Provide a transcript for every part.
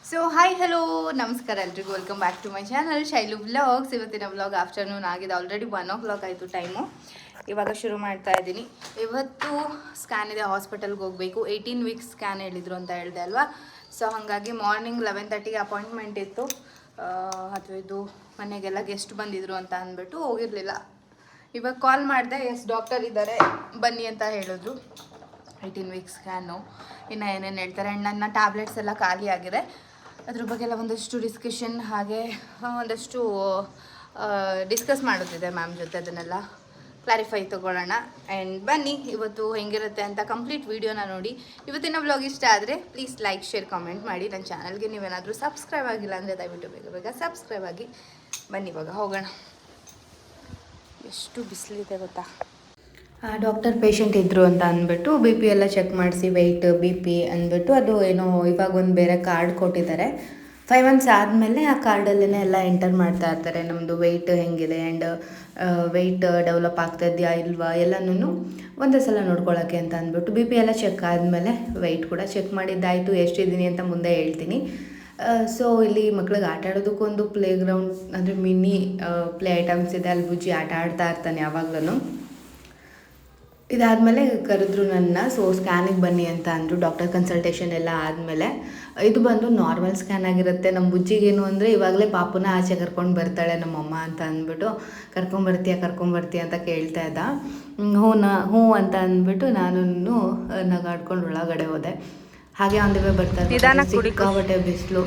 So hi hello ನಮಸ್ಕಾರ ಎಲ್ರಿಗೂ welcome back to my channel Shailu vlogs. ಇವತ್ತಿನ ವ್ಲಾಗ್ ಆಫ್ಟರ್ನೂನ್ ಆಗಿದೆ, ಆಲ್ರೆಡಿ 1 o'clock ಆಯಿತು ಟೈಮು. ಇವಾಗ ಶುರು ಮಾಡ್ತಾ ಇದ್ದೀನಿ. ಇವತ್ತು ಸ್ಕ್ಯಾನ್ ಇದೆ, ಹಾಸ್ಪಿಟಲ್ಗೆ ಹೋಗಬೇಕು. 18 ವೀಕ್ಸ್ ಸ್ಕ್ಯಾನ್ ಹೇಳಿದರು ಅಂತ ಹೇಳಿದೆ ಅಲ್ವಾ. ಸೊ ಹಾಗಾಗಿ ಮಾರ್ನಿಂಗ್ 11:30ಗೆ ಅಪಾಯಿಂಟ್ಮೆಂಟ್ ಇತ್ತು. ಇದು ಮನೆಗೆಲ್ಲ ಗೆಸ್ಟ್ ಬಂದಿದ್ರು ಅಂತ ಅಂದ್ಬಿಟ್ಟು ಹೋಗಿರಲಿಲ್ಲ. ಇವಾಗ ಕಾಲ್ ಮಾಡಿದೆ, ಎಸ್ ಡಾಕ್ಟರ್ ಇದ್ದಾರೆ ಬನ್ನಿ ಅಂತ ಹೇಳಿದ್ರು. 18 ವೀಕ್ಸ್ ಸ್ಕ್ಯಾನು ಇನ್ನು ಏನೇನು ಹೇಳ್ತಾರೆ. ಆ್ಯಂಡ್ ನನ್ನ ಟ್ಯಾಬ್ಲೆಟ್ಸ್ ಎಲ್ಲ ಖಾಲಿ ಆಗಿದೆ. ಅದ್ರ ಬಗ್ಗೆ ಎಲ್ಲ ಒಂದಷ್ಟು ಡಿಸ್ಕಷನ್, ಹಾಗೆ ಒಂದಷ್ಟು ಡಿಸ್ಕಸ್ ಮಾಡೋದಿದೆ ಮ್ಯಾಮ್ ಜೊತೆ. ಅದನ್ನೆಲ್ಲ ಕ್ಲಾರಿಫೈ ತೊಗೊಳ್ಳೋಣ. ಆ್ಯಂಡ್ ಬನ್ನಿ ಇವತ್ತು ಹೆಂಗಿರುತ್ತೆ ಅಂತ ಕಂಪ್ಲೀಟ್ ವೀಡಿಯೋನ ನೋಡಿ. ಇವತ್ತಿನ ವ್ಲಾಗ್ ಇಷ್ಟ ಆದರೆ ಪ್ಲೀಸ್ ಲೈಕ್, ಶೇರ್, ಕಾಮೆಂಟ್ ಮಾಡಿ. ನನ್ನ ಚಾನಲ್ಗೆ ನೀವೇನಾದರೂ ಸಬ್ಸ್ಕ್ರೈಬ್ ಆಗಿಲ್ಲ ಅಂದರೆ ದಯವಿಟ್ಟು ಬೇಗ ಸಬ್ಸ್ಕ್ರೈಬ್ ಆಗಿ. ಬನ್ನಿ ಇವಾಗ ಹೋಗೋಣ. ಎಷ್ಟು ಬಿಸಿಲಿದೆ ಗೊತ್ತಾ. ಡಾಕ್ಟರ್ ಪೇಷಂಟ್ ಇದ್ದರು ಅಂತ ಅಂದ್ಬಿಟ್ಟು ಬಿ ಪಿ ಎಲ್ಲ ಚೆಕ್ ಮಾಡಿಸಿ, ವೆಯ್ಟ್ ಬಿ ಪಿ ಅಂದ್ಬಿಟ್ಟು ಅದು ಏನೋ ಇವಾಗ ಒಂದು ಬೇರೆ ಕಾರ್ಡ್ ಕೊಟ್ಟಿದ್ದಾರೆ. 5 months ಆದಮೇಲೆ ಆ ಕಾರ್ಡಲ್ಲೇ ಎಲ್ಲ ಎಂಟರ್ ಮಾಡ್ತಾ ಇರ್ತಾರೆ, ನಮ್ಮದು ವೆಯ್ಟ್ ಹೆಂಗಿದೆ ಆ್ಯಂಡ್ ವೆಯ್ಟ್ ಡೆವಲಪ್ ಆಗ್ತಾಯಿದೆಯಾ ಇಲ್ವಾ ಎಲ್ಲನೂ ಒಂದೇ ಸಲ ನೋಡ್ಕೊಳ್ಳೋಕ್ಕೆ ಅಂತ ಅಂದ್ಬಿಟ್ಟು ಬಿ ಪಿ ಎಲ್ಲ ಚೆಕ್ ಆದಮೇಲೆ ವೆಯ್ಟ್ ಕೂಡ ಚೆಕ್ ಮಾಡಿದ್ದಾಯಿತು. ಎಷ್ಟಿದ್ದೀನಿ ಅಂತ ಮುಂದೆ ಹೇಳ್ತೀನಿ. ಸೊ ಇಲ್ಲಿ ಮಕ್ಳಿಗೆ ಆಟ ಆಡೋದಕ್ಕೊಂದು ಪ್ಲೇ ಗ್ರೌಂಡ್ ಅಂದರೆ ಮಿನಿ ಪ್ಲೇ ಐಟಮ್ಸ್ ಇದೆ, ಅಲ್ಲಿ ಬುಜ್ಜಿ ಆಟ ಆಡ್ತಾ ಇರ್ತಾನೆ ಯಾವಾಗಲೂ. ಇದಾದಮೇಲೆ ಕರೆದ್ರು ನನ್ನ. ಸೊ ಸ್ಕ್ಯಾನಿಗೆ ಬನ್ನಿ ಅಂತ ಅಂದರು. ಡಾಕ್ಟರ್ ಕನ್ಸಲ್ಟೇಷನ್ ಎಲ್ಲ ಆದಮೇಲೆ ಇದು ಬಂದು ನಾರ್ಮಲ್ ಸ್ಕ್ಯಾನ್ ಆಗಿರುತ್ತೆ. ನಮ್ಮ ಬುಜ್ಜಿಗೇನು ಅಂದರೆ ಇವಾಗಲೇ ಪಾಪುನ ಆಚೆ ಕರ್ಕೊಂಡು ಬರ್ತಾಳೆ ನಮ್ಮಮ್ಮ ಅಂತ ಅಂದ್ಬಿಟ್ಟು, ಕರ್ಕೊಂಬರ್ತೀಯ ಅಂತ ಕೇಳ್ತಾ ಇದ್ದ. ಹ್ಞೂ ಅಂತ ಅಂದ್ಬಿಟ್ಟು ನಾನು ನಗಾಡ್ಕೊಂಡು ಒಳಗಡೆ ಹೋದೆ. ಹಾಗೆ ಒಂದು ವೇ ಬರ್ತಾರೆ, ಸಿಕ್ಕಾಬಟ್ಟೆ ಬಿಸಿಲು,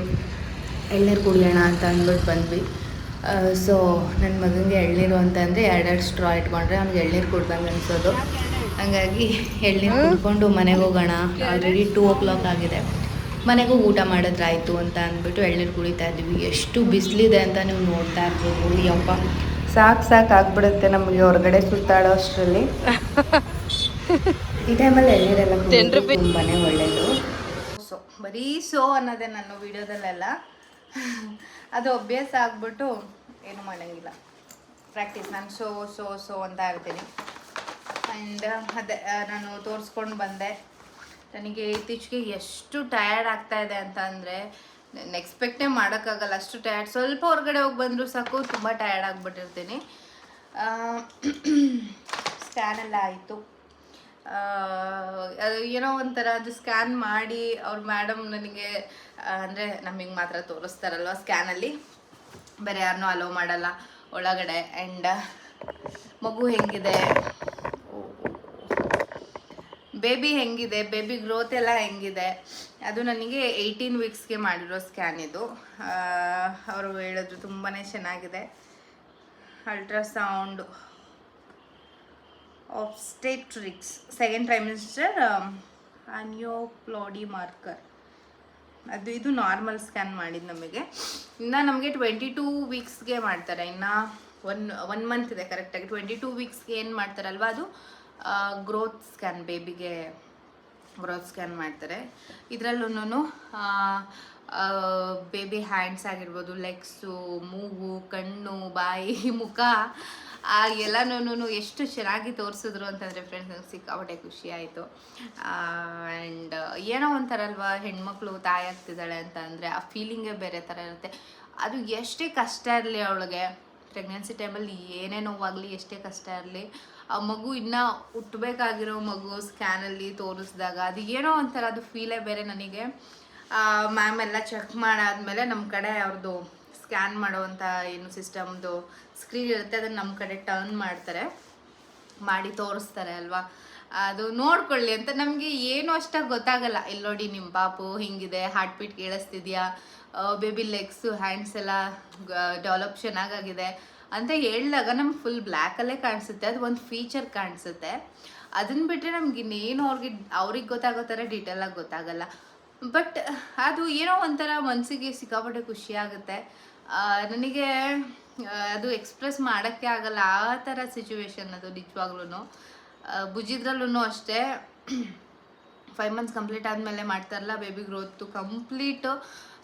ಎಳ್ನೀರು ಕುಡಿಯೋಣ ಅಂತ ಅಂದ್ಬಿಟ್ಟು ಬಂದ್ವಿ. ಸೊ ನನ್ನ ಮಗನಿಗೆ ಎಳ್ನೀರು ಅಂತಂದರೆ 2 ಸ್ಟ್ರಾ ಇಟ್ಕೊಂಡ್ರೆ ಅವ್ನಿಗೆ ಎಳ್ನೀರು ಕುಡ್ದಂಗೆ ಅನಿಸೋದು. ಹಾಗಾಗಿ ಎಳ್ನೀರು ಕುಡ್ಕೊಂಡು ಮನೆಗೆ ಹೋಗೋಣ. ಆಲ್ರೆಡಿ 2 o'clock ಆಗಿದೆ. ಮನೆಗೂ ಊಟ ಮಾಡಿದ್ರಾಯ್ತು ಅಂತ ಅಂದ್ಬಿಟ್ಟು ಎಳ್ನೀರು ಕುಡಿತಾ ಇದ್ವಿ. ಎಷ್ಟು ಬಿಸಿಲಿದೆ ಅಂತ ನೀವು ನೋಡ್ತಾ ಇರ್ಬೋದು. ಯಪ್ಪ ಸಾಕು ಆಗ್ಬಿಡುತ್ತೆ ನಮಗೆ ಹೊರಗಡೆ ಸುತ್ತಾಡೋ ಅಷ್ಟರಲ್ಲಿ. ಈ ಟೈಮಲ್ಲಿ ಎಳ್ನೀರೆಲ್ಲ ಕುಡಿಯೋದು ತುಂಬಾ ಒಳ್ಳೆಯದು. ಬರೀ ಅನ್ನೋದೇ ನನ್ನ ವೀಡಿಯೋದಲ್ಲೆಲ್ಲ. ಅದು ಅಭ್ಯಾಸ ಆಗ್ಬಿಟ್ಟು ಏನು ಮಾಡೋಂಗಿಲ್ಲ. ಪ್ರಾಕ್ಟೀಸ್ ನಾನು ಸೋ ಅಂತ ಇರ್ತೀನಿ. ಆ್ಯಂಡ್ ಅದೇ ನಾನು ತೋರಿಸ್ಕೊಂಡು ಬಂದೆ. ನನಗೆ ಇತ್ತೀಚೆಗೆ ಎಷ್ಟು ಟಯರ್ಡ್ ಆಗ್ತಾಯಿದೆ ಅಂತ ಅಂದರೆ ಎಕ್ಸ್ಪೆಕ್ಟೇ ಮಾಡೋಕ್ಕಾಗಲ್ಲ, ಅಷ್ಟು ಟಯರ್ಡ್. ಸ್ವಲ್ಪ ಹೊರಗಡೆ ಹೋಗಿ ಬಂದರೂ ಸಾಕು ತುಂಬ ಟಯರ್ಡ್ ಆಗಿಬಿಟ್ಟಿರ್ತೀನಿ. ಸ್ಕ್ಯಾನ್ ಎಲ್ಲ ಆಯಿತು. ಅದು ಏನೋ ಒಂಥರ ಅದು ಸ್ಕ್ಯಾನ್ ಮಾಡಿ ಅವ್ರು ಮೇಡಮ್ ನನಗೆ ಅಂದರೆ ನಮಗೆ ಮಾತ್ರ ತೋರಿಸ್ತಾರಲ್ವ ಸ್ಕ್ಯಾನಲ್ಲಿ, ಬೇರೆ ಯಾರನ್ನೂ ಅಲೋ ಮಾಡಲ್ಲ ಒಳಗಡೆ. ಆ್ಯಂಡ್ ಮಗು ಹೆಂಗಿದೆ, ಬೇಬಿ ಹೆಂಗಿದೆ, ಬೇಬಿ ಗ್ರೋತ್ ಎಲ್ಲ ಹೆಂಗಿದೆ, ಅದು ನನಗೆ 18 ವೀಕ್ಸ್ಗೆ ಮಾಡಿರೋ ಸ್ಕ್ಯಾನ್ ಇದು. ಅವರು ಹೇಳಿದ್ರು ತುಂಬಾ ಚೆನ್ನಾಗಿದೆ. Ultrasound obstetrics 2nd trimester ಆನ್ಯೋಪ್ಲಾಡಿ marker, ಇದು ನಾರ್ಮಲ್ ಸ್ಕ್ಯಾನ್ ಮಾಡಿದ್ದು ನಮಗೆ. ಇನ್ನು ನಮಗೆ 22 ವೀಕ್ಸ್ಗೆ ಮಾಡ್ತಾರೆ. ಇನ್ನು ಒನ್ ಮಂತ್ ಇದೆ ಕರೆಕ್ಟಾಗಿ. 22 ವೀಕ್ಸ್ಗೆ ಏನು ಮಾಡ್ತಾರಲ್ವ ಅದು ಗ್ರೋತ್ ಸ್ಕ್ಯಾನ್, ಬೇಬಿಗೆ ಗ್ರೋತ್ ಸ್ಕ್ಯಾನ್ ಮಾಡ್ತಾರೆ. ಇದರಲ್ಲೂ ಬೇಬಿ ಹ್ಯಾಂಡ್ಸ್ ಆಗಿರ್ಬೋದು, ಲೆಗ್ಸು, ಮೂಗು, ಕಣ್ಣು, ಬಾಯಿ, ಮುಖ ಎಲ್ಲನೂ ಎಷ್ಟು ಚೆನ್ನಾಗಿ ತೋರಿಸಿದ್ರು ಅಂತಂದರೆ ಫ್ರೆಂಡ್ಸ್ ನನಗೆ ಸಿಕ್ಕಾಪಟ್ಟೆ ಖುಷಿ ಆಯಿತು. ಆ್ಯಂಡ್ ಏನೋ ಒಂಥರ ಅಲ್ವಾ, ಹೆಣ್ಮಕ್ಳು ತಾಯಿ ಆಗ್ತಿದ್ದಾಳೆ ಅಂತ ಅಂದರೆ ಆ ಫೀಲಿಂಗೇ ಬೇರೆ ಥರ ಇರುತ್ತೆ. ಅದು ಎಷ್ಟೇ ಕಷ್ಟ ಇರಲಿ ಅವಳಿಗೆ, ಪ್ರೆಗ್ನೆನ್ಸಿ ಟೈಮಲ್ಲಿ ಏನೇ ನೋವಾಗಲಿ, ಎಷ್ಟೇ ಕಷ್ಟ ಇರಲಿ, ಆ ಮಗು ಇನ್ನೂ ಹುಟ್ಟಬೇಕಾಗಿರೋ ಮಗು ಸ್ಕ್ಯಾನಲ್ಲಿ ತೋರಿಸಿದಾಗ ಅದು ಏನೋ ಒಂಥರ ಅದು ಫೀಲೇ ಬೇರೆ ನನಗೆ. ಮ್ಯಾಮ್ ಎಲ್ಲ ಚೆಕ್ ಮಾಡಾದಮೇಲೆ ನಮ್ಮ ಕಡೆ ಅವ್ರದ್ದು ಸ್ಕ್ಯಾನ್ ಮಾಡೋವಂಥ ಏನು ಸಿಸ್ಟಮ್ದು ಸ್ಕ್ರೀನ್ ಇರುತ್ತೆ, ಅದನ್ನು ನಮ್ಮ ಕಡೆ ಟರ್ನ್ ಮಾಡ್ತಾರೆ, ಮಾಡಿ ತೋರಿಸ್ತಾರೆ ಅಲ್ವಾ. ಅದು ನೋಡ್ಕೊಳ್ಳಿ ಅಂತ ನಮಗೆ ಏನೂ ಅಷ್ಟಾಗಿ ಗೊತ್ತಾಗಲ್ಲ. ಇಲ್ಲಿ ನೋಡಿ ನಿಮ್ಮ ಪಾಪು ಹಿಂಗಿದೆ, ಹಾರ್ಟ್ ಬೀಟ್ ಕೇಳಿಸ್ತಿದ್ಯಾ, ಬೇಬಿ ಲೆಗ್ಸು ಹ್ಯಾಂಡ್ಸ್ ಎಲ್ಲ ಡೆವಲಪ್ ಚೆನ್ನಾಗಾಗಿದೆ ಅಂತ ಹೇಳಿದಾಗ ನಮ್ಗೆ ಫುಲ್ ಬ್ಲ್ಯಾಕಲ್ಲೇ ಕಾಣಿಸುತ್ತೆ. ಅದು ಒಂದು ಫೀಚರ್ ಕಾಣಿಸುತ್ತೆ. ಅದನ್ನು ಬಿಟ್ಟರೆ ನಮ್ಗೆ ಇನ್ನೇನು ಅವ್ರಿಗೆ ಗೊತ್ತಾಗೋ ಥರ ಡೀಟೇಲಾಗಿ ಗೊತ್ತಾಗಲ್ಲ. ಬಟ್ ಅದು ಏನೋ ಒಂಥರ ಮನಸ್ಸಿಗೆ ಸಿಕ್ಕಾಪಟ್ಟೆ ಖುಷಿ ಆಗುತ್ತೆ. ನನಗೆ ಅದು ಎಕ್ಸ್ಪ್ರೆಸ್ ಮಾಡೋಕ್ಕೆ ಆಗಲ್ಲ, ಆ ಥರ ಸಿಚುವೇಶನ್ ಅದು ನಿಜವಾಗ್ಲೂ. ಬುಜ್ಜಿದ್ರಲ್ಲೂ ಅಷ್ಟೇ 5 months ಕಂಪ್ಲೀಟ್ ಆದಮೇಲೆ ಮಾಡ್ತಾರಲ್ಲ ಬೇಬಿ ಗ್ರೋತು ಕಂಪ್ಲೀಟು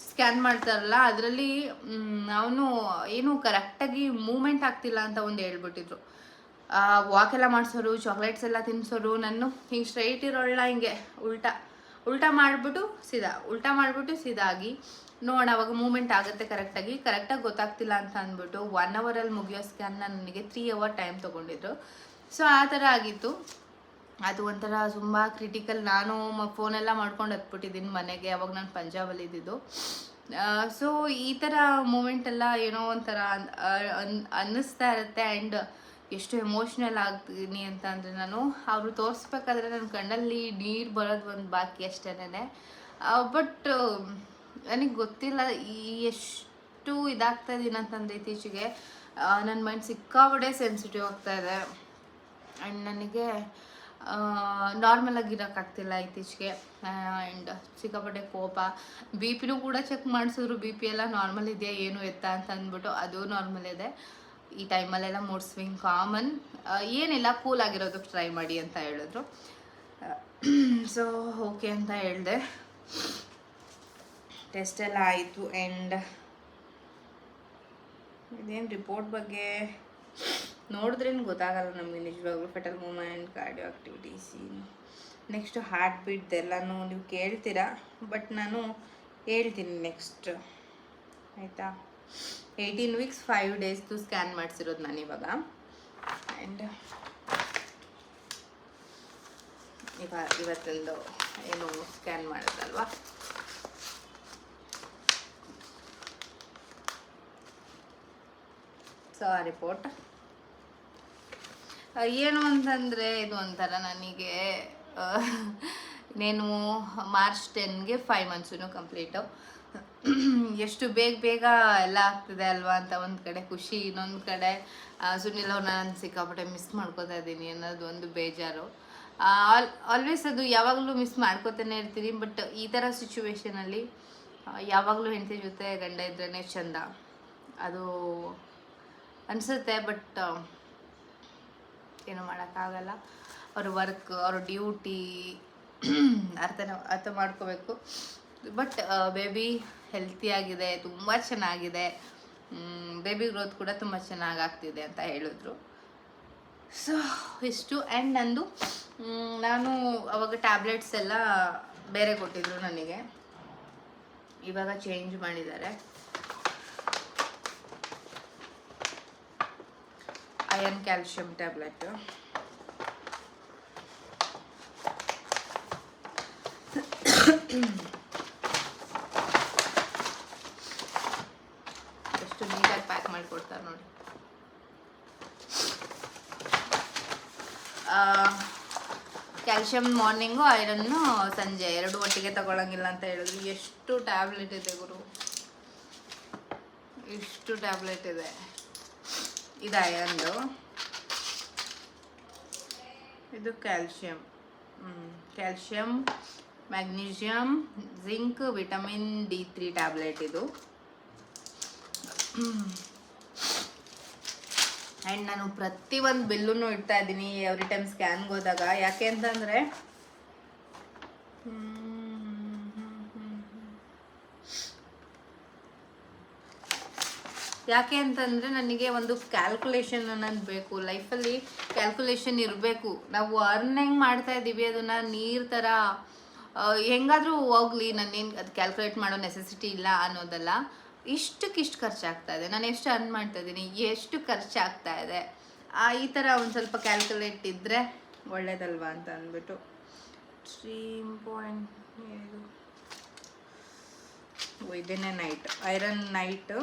ಸ್ಕ್ಯಾನ್ ಮಾಡ್ತಾರಲ್ಲ, ಅದರಲ್ಲಿ ಅವನು ಏನು ಕರೆಕ್ಟಾಗಿ ಮೂಮೆಂಟ್ ಆಗ್ತಿಲ್ಲ ಅಂತ ಒಂದು ಹೇಳ್ಬಿಟ್ಟಿದ್ರು. ವಾಕೆಲ್ಲ ಮಾಡಿಸೋರು, ಚಾಕ್ಲೇಟ್ಸ್ ಎಲ್ಲ ತಿನ್ನಿಸೋರು, ನಾನು ಹಿಂಗೆ ಸ್ಟ್ರೈಟ್ ಇರೋಲ್ಲ, ಹಿಂಗೆ ಉಲ್ಟಾ ಉಲ್ಟಾ ಮಾಡಿಬಿಟ್ಟು ಸೀದಾ ಆಗಿ ನೋಡೋಣ ಅವಾಗ ಮೂಮೆಂಟ್ ಆಗುತ್ತೆ ಕರೆಕ್ಟಾಗಿ ಗೊತ್ತಾಗ್ತಿಲ್ಲ ಅಂತ ಅಂದ್ಬಿಟ್ಟು 1 ಅವರಲ್ಲಿ ಮುಗಿಯೋ ಸ್ಕ್ಯಾನ್ನ ನನಗೆ 3 ಅವರ್ ಟೈಮ್ ತೊಗೊಂಡಿದ್ರು. ಸೊ ಆ ಥರ ಆಗಿತ್ತು. ಅದು ಒಂಥರ ತುಂಬ ಕ್ರಿಟಿಕಲ್. ನಾನು ಫೋನೆಲ್ಲ ಮಾಡ್ಕೊಂಡು ಹತ್ಬಿಟ್ಟಿದ್ದೀನಿ ಮನೆಗೆ. ಅವಾಗ ನಾನು ಪಂಜಾಬಲ್ಲಿ ಇದ್ದಿದ್ದು. ಸೊ ಈ ಥರ ಮೂಮೆಂಟ್ ಎಲ್ಲ ಏನೋ ಒಂಥರ ಅನ್ನಿಸ್ತಾ ಇರುತ್ತೆ. ಆ್ಯಂಡ್ ಎಷ್ಟು ಎಮೋಷ್ನಲ್ ಆಗ್ತೀನಿ ಅಂತ ಅಂದರೆ ನಾನು ಅವರು ತೋರಿಸ್ಬೇಕಾದ್ರೆ ನನ್ನ ಕಣ್ಣಲ್ಲಿ ನೀರು ಬರೋದು ಒಂದು ಬಾಕಿ ಅಷ್ಟೇನೆ. ಬಟ್ ನನಗೆ ಗೊತ್ತಿಲ್ಲ ಎಷ್ಟು ಇದಾಗ್ತಾ ಇದ್ದೀನಿ ಅಂತಂದರೆ ಇತ್ತೀಚೆಗೆ ನನ್ನ ಮೈಂಡ್ ಸಿಕ್ಕಾಪಟ್ಟೆ ಸೆನ್ಸಿಟಿವ್ ಆಗ್ತಾಯಿದೆ. ಆ್ಯಂಡ್ ನನಗೆ ನಾರ್ಮಲ್ ಆಗಿರೋಕ್ಕಾಗ್ತಿಲ್ಲ ಇತ್ತೀಚೆಗೆ. ಆ್ಯಂಡ್ ಸಿಕ್ಕಾಪಟ್ಟೆ ಕೋಪ. ಬಿ ಪಿನೂ ಕೂಡ ಚೆಕ್ ಮಾಡಿಸಿದ್ರು. ಬಿ ಪಿ ಎಲ್ಲ ನಾರ್ಮಲ್ ಇದೆಯಾ ಏನು ಎತ್ತಾ ಅಂತ ಅಂದ್ಬಿಟ್ಟು ಅದು ನಾರ್ಮಲ್ ಇದೆ. ಈ ಟೈಮಲ್ಲೆಲ್ಲ ಮೂಡ್ ಸ್ವಿಂಗ್ ಕಾಮನ್. ಏನಿಲ್ಲ, ಕೂಲ್ ಆಗಿರೋದಕ್ಕೆ ಟ್ರೈ ಮಾಡಿ ಅಂತ ಹೇಳಿದ್ರು. ಸೊ ಓಕೆ ಅಂತ ಹೇಳಿದೆ. ಟೆಸ್ಟ್ ಎಲ್ಲ ಆಯಿತು. ಆ್ಯಂಡ್ ಇದೇನು ರಿಪೋರ್ಟ್ ಬಗ್ಗೆ ನೋಡಿದ್ರೇನು ಗೊತ್ತಾಗಲ್ಲ ನಮಗೆ ನಿಜವಾಗ್ಲೂ. Fetal movement, cardio activities, next heart ಬೀಟ್ದೆಲ್ಲನೂ ನೀವು ಕೇಳ್ತೀರಾ. ಬಟ್ ನಾನು ಹೇಳ್ತೀನಿ ನೆಕ್ಸ್ಟ್, ಆಯಿತಾ. 18 ವೀಕ್ಸ್ 5 ಡೇಸ್ದು ಸ್ಕ್ಯಾನ್ ಮಾಡಿಸಿರೋದು ನಾನು ಇವಾಗ. ಆ್ಯಂಡ್ ಇವತ್ತೊಂದು ಏನು ಸ್ಕ್ಯಾನ್ ಮಾಡೋದಲ್ವಾ. ಸೊ ಆ ರಿಪೋರ್ಟ್ ಏನು ಅಂತಂದರೆ ಇದು ಒಂಥರ ನನಗೆ నేను ಮಾರ್ಚ್ 10ಗೆ 5 ಮಂತ್ಸೂ ಕಂಪ್ಲೀಟು. ಎಷ್ಟು ಬೇಗ ಎಲ್ಲ ಆಗ್ತಿದೆ ಅಲ್ವಾ ಅಂತ ಒಂದು ಕಡೆ ಖುಷಿ, ಇನ್ನೊಂದು ಕಡೆ ಸುನಿಲ್ ಅವ್ರನ್ನ ನಾನು ಸಿಕ್ಕಾಪಟ್ಟೆ ಮಿಸ್ ಮಾಡ್ಕೋತಾ ಇದ್ದೀನಿ ಅನ್ನೋದು ಒಂದು ಬೇಜಾರು. ಆಲ್ವೇಸ್ ಅದು ಯಾವಾಗಲೂ ಮಿಸ್ ಮಾಡ್ಕೋತಾನೆ ಇರ್ತೀನಿ. ಬಟ್ ಈ ಥರ ಸಿಚುವೇಶನಲ್ಲಿ ಯಾವಾಗಲೂ ಹೆಂಡತಿ ಜೊತೆ ಗಂಡ ಇದ್ರೇ ಚಂದ ಅದು ಅನಿಸುತ್ತೆ. ಬಟ್ ಏನು ಮಾಡೋಕ್ಕಾಗಲ್ಲ. ಅವ್ರ ವರ್ಕ್, ಅವ್ರ ಡ್ಯೂಟಿ ಅರ್ಥ ಮಾಡ್ಕೋಬೇಕು. ಬಟ್ ಬೇಬಿ ಹೆಲ್ತಿಯಾಗಿದೆ, ತುಂಬ ಚೆನ್ನಾಗಿದೆ. ಬೇಬಿ ಗ್ರೋತ್ ಕೂಡ ತುಂಬ ಚೆನ್ನಾಗಾಗ್ತಿದೆ ಅಂತ ಹೇಳಿದ್ರು. ಸೊ ಇಷ್ಟು. ಆ್ಯಂಡ್ ನಂದು ನಾನು ಅವಾಗ ಟ್ಯಾಬ್ಲೆಟ್ಸ್ ಎಲ್ಲ ಬೇರೆ ಕೊಟ್ಟಿದ್ರು ನನಗೆ, ಇವಾಗ ಚೇಂಜ್ ಮಾಡಿದ್ದಾರೆ. Iron calcium tablet. ಎಷ್ಟು ನೀಟಾಗಿ ಪ್ಯಾಕ್ ಮಾಡಿ ಕೊಡ್ತಾರೆ ನೋಡಿ. ಕ್ಯಾಲ್ಶಿಯಂ ಮಾರ್ನಿಂಗು, ಐರನ್ನು ಸಂಜೆ, 2 ಒಟ್ಟಿಗೆ ತಗೊಳ್ಳಂಗಿಲ್ಲ ಅಂತ ಹೇಳಿದ್ರು. ಎಷ್ಟು ಟ್ಯಾಬ್ಲೆಟ್ ಇದೆ ಗುರು, ಇಷ್ಟು ಟ್ಯಾಬ್ಲೆಟ್ ಇದೆ. ಇದು ಐರನ್ದು, ಇದು calcium. Calcium, magnesium, zinc, vitamin D3 tablet ಇದು. ಆ್ಯಂಡ್ ನಾನು ಪ್ರತಿಯೊಂದು ಬಿಲ್ಲೂ ಇಡ್ತಾ ಇದ್ದೀನಿ ಎವ್ರಿ ಟೈಮ್ ಸ್ಕ್ಯಾನ್ಗೆ ಹೋದಾಗ. ಯಾಕೆ ಅಂತಂದರೆ ನನಗೆ ಒಂದು ಕ್ಯಾಲ್ಕುಲೇಷನ್ ಅನ್ನೋದು ಬೇಕು ಲೈಫಲ್ಲಿ. ಕ್ಯಾಲ್ಕುಲೇಷನ್ ಇರಬೇಕು. ನಾವು ಅರ್ನ್ ಹೆಂಗೆ ಮಾಡ್ತಾ ಇದ್ದೀವಿ ಅದನ್ನು ನೀರು ಥರ ಹೆಂಗಾದರೂ ಹೋಗ್ಲಿ, ನಾನೇನು ಅದು ಕ್ಯಾಲ್ಕುಲೇಟ್ ಮಾಡೋ ನೆಸೆಸಿಟಿ ಇಲ್ಲ ಅನ್ನೋದಲ್ಲ. ಇಷ್ಟಕ್ಕಿಷ್ಟು ಖರ್ಚಾಗ್ತಾ ಇದೆ, ನಾನು ಎಷ್ಟು ಅರ್ನ್ ಮಾಡ್ತಾ ಇದ್ದೀನಿ, ಎಷ್ಟು ಖರ್ಚಾಗ್ತಾ ಇದೆ, ಈ ಥರ ಒಂದು ಸ್ವಲ್ಪ ಕ್ಯಾಲ್ಕುಲೇಟ್ ಇದ್ದರೆ ಒಳ್ಳೇದಲ್ವಾ ಅಂತ ಅಂದ್ಬಿಟ್ಟು. 3.7 ಇದನ್ನೇ night, iron night,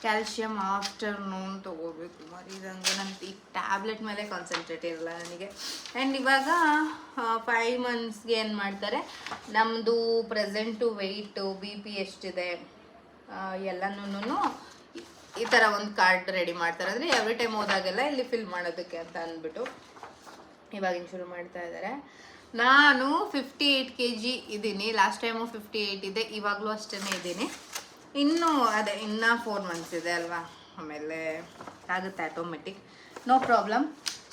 calcium afternoon ತೊಗೋಬೇಕು. ಮರಿದಂಗೆ ನನಗೆ ಈ ಟ್ಯಾಬ್ಲೆಟ್ ಮೇಲೆ ಕಾನ್ಸಂಟ್ರೇಟ್ ಇರಲ್ಲ ನನಗೆ. ಆ್ಯಂಡ್ ಇವಾಗ 5 ಮಂತ್ಸ್ಗೆ ಏನು ಮಾಡ್ತಾರೆ, ನಮ್ಮದು ಪ್ರೆಸೆಂಟು ವೆಯ್ಟು, BP ಎಷ್ಟಿದೆ ಎಲ್ಲನೂ ಈ ಥರ ಒಂದು ಕಾರ್ಡ್ ರೆಡಿ ಮಾಡ್ತಾರೆ. ಅಂದರೆ ಎವ್ರಿ ಟೈಮ್ ಹೋದಾಗೆಲ್ಲ ಇಲ್ಲಿ ಫಿಲ್ ಮಾಡೋದಕ್ಕೆ ಅಂತ ಅಂದ್ಬಿಟ್ಟು ಇವಾಗಿನ ಶುರು ಮಾಡ್ತಾ ಇದ್ದಾರೆ. ನಾನು 58 kg ಇದ್ದೀನಿ. ಲಾಸ್ಟ್ ಟೈಮು 58 ಇದೆ, ಇವಾಗಲೂ ಅಷ್ಟೇ ಇದ್ದೀನಿ. ಇನ್ನೂ ಅದೇ ಇನ್ನೂ 4 ಮಂತ್ಸ್ ಇದೆ ಅಲ್ವಾ, ಆಮೇಲೆ ಆಗುತ್ತೆ ಆಟೋಮೆಟಿಕ್, ನೋ ಪ್ರಾಬ್ಲಮ್.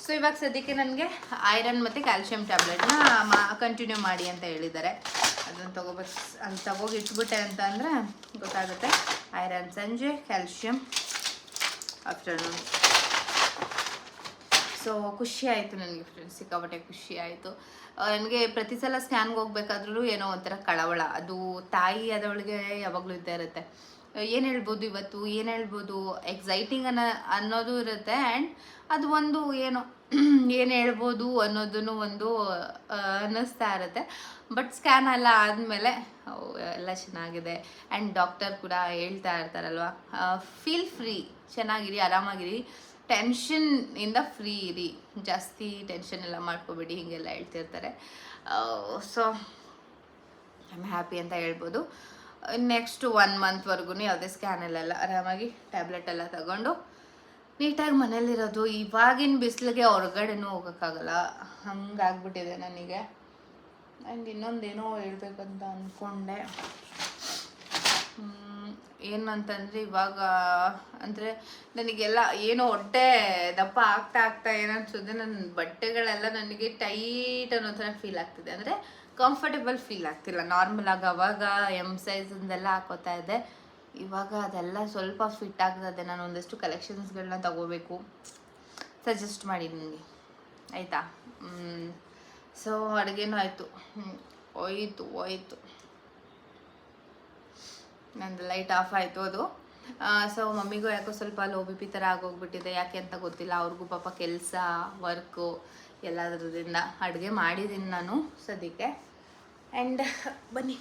ಸೊ ಇವಾಗ ಸದ್ಯಕ್ಕೆ ನನಗೆ ಐರನ್ ಮತ್ತು ಕ್ಯಾಲ್ಶಿಯಂ ಟ್ಯಾಬ್ಲೆಟ್ನ ಕಂಟಿನ್ಯೂ ಮಾಡಿ ಅಂತ ಹೇಳಿದ್ದಾರೆ. ಅದನ್ನು ತಗೋಗಿ ಇಟ್ಬಿಟ್ಟೆ ಅಂತ ಅಂದರೆ ಗೊತ್ತಾಗುತ್ತೆ. ಐರನ್ ಸಂಜೆ, ಕ್ಯಾಲ್ಶಿಯಂ ಆಫ್ಟರ್ನೂನ್. ಸೊ ಖುಷಿ ಆಯಿತು ನನಗೆ ಫ್ರೆಂಡ್ಸ್, ಸಿಕ್ಕಾಪಟ್ಟೆ ಖುಷಿ ಆಯಿತು. ನನಗೆ ಪ್ರತಿ ಸಲ ಸ್ಕ್ಯಾನ್ಗೆ ಹೋಗ್ಬೇಕಾದ್ರೂ ಏನೋ ಒಂಥರ ಕಳವಳ, ಅದು ತಾಯಿ ಆದವಳಿಗೆ ಯಾವಾಗಲೂ ಇದ್ದೇ ಇರುತ್ತೆ. ಏನು ಹೇಳ್ಬೋದು ಇವತ್ತು, ಏನು ಹೇಳ್ಬೋದು, ಎಕ್ಸೈಟಿಂಗ್ ಅನ್ನೋದು ಇರುತ್ತೆ. ಆ್ಯಂಡ್ ಅದು ಒಂದು ಏನು ಏನು ಹೇಳ್ಬೋದು ಅನ್ನೋದನ್ನು ಒಂದು ಅನ್ನಿಸ್ತಾ ಇರುತ್ತೆ. ಬಟ್ ಸ್ಕ್ಯಾನ್ ಎಲ್ಲ ಆದಮೇಲೆ ಎಲ್ಲ ಚೆನ್ನಾಗಿದೆ. ಆ್ಯಂಡ್ ಡಾಕ್ಟರ್ ಕೂಡ ಹೇಳ್ತಾ ಇರ್ತಾರಲ್ವ, ಫೀಲ್ ಫ್ರೀ, ಚೆನ್ನಾಗಿರಿ, ಆರಾಮಾಗಿರಿ, ಟೆನ್ಷನ್ನಿಂದ ಫ್ರೀ ಇರಿ, ಜಾಸ್ತಿ ಟೆನ್ಷನ್ ಎಲ್ಲ ಮಾಡ್ಕೋಬೇಡಿ, ಹೀಗೆಲ್ಲ ಹೇಳ್ತಿರ್ತಾರೆ. ಸೊ ಐ ಆಮ್ ಹ್ಯಾಪಿ ಅಂತ ಹೇಳ್ಬೋದು. ನೆಕ್ಸ್ಟ್ 1 ಮಂತ್ವರೆಗೂ ಯಾವುದೇ ಸ್ಕ್ಯಾನಲ್ಲೆಲ್ಲ ಆರಾಮಾಗಿ ಟ್ಯಾಬ್ಲೆಟ್ ಎಲ್ಲ ತಗೊಂಡು ನೀಟಾಗಿ ಮನೇಲಿರೋದು. ಇವಾಗಿನ ಬಿಸಿಲಿಗೆ ಹೊರಗಡೆನೂ ಹೋಗೋಕ್ಕಾಗಲ್ಲ, ಹಂಗಾಗ್ಬಿಟ್ಟಿದೆ ನನಗೆ. ಆ್ಯಂಡ್ ಇನ್ನೊಂದೇನೋ ಹೇಳ್ಬೇಕಂತ ಅಂದ್ಕೊಂಡೆ, ಏನಂತಂದರೆ ಇವಾಗ ಅಂದರೆ ನನಗೆಲ್ಲ ಏನೋ ಹೊಟ್ಟೆ ದಪ್ಪ ಆಗ್ತಾ ಏನನ್ಸುತ್ತೆ, ನನ್ನ ಬಟ್ಟೆಗಳೆಲ್ಲ ನನಗೆ ಟೈಟ್ ಅನ್ನೋ ಥರ ಫೀಲ್ ಆಗ್ತಿದೆ. ಅಂದರೆ ಕಂಫರ್ಟೇಬಲ್ ಫೀಲ್ ಆಗ್ತಿಲ್ಲ. ನಾರ್ಮಲಾಗಿ ಅವಾಗ ಎಮ್ ಸೈಜಿಂದೆಲ್ಲ ಹಾಕೋತಾ ಇದ್ದೆ, ಇವಾಗ ಅದೆಲ್ಲ ಸ್ವಲ್ಪ ಫಿಟ್ ಆಗ್ತದೆ. ನಾನು ಒಂದಷ್ಟು ಕಲೆಕ್ಷನ್ಸ್ಗಳನ್ನ ತಗೋಬೇಕು, ಸಜೆಸ್ಟ್ ಮಾಡಿ ನನಗೆ, ಆಯಿತಾ? ಸೊ ಅಡುಗೆನೂ ಆಯಿತು, ಹೋಯ್ತು ನಂದು ಲೈಟ್ ಆಫ್ ಆಯಿತು ಅದು. ಸೊ ಮಮ್ಮಿಗೂ ಯಾಕೋ ಸ್ವಲ್ಪ ಲೋ ಬಿ ಪಿ ಥರ ಆಗೋಗ್ಬಿಟ್ಟಿದೆ, ಯಾಕೆ ಅಂತ ಗೊತ್ತಿಲ್ಲ. ಅವ್ರಿಗೂ ಪಾಪ ಕೆಲಸ ವರ್ಕು ಎಲ್ಲದರಿಂದ ಅಡುಗೆ ಮಾಡಿದ್ದೀನಿ ನಾನು ಸದ್ಯಕ್ಕೆ. ಆ್ಯಂಡ್ ಬನ್ನಿ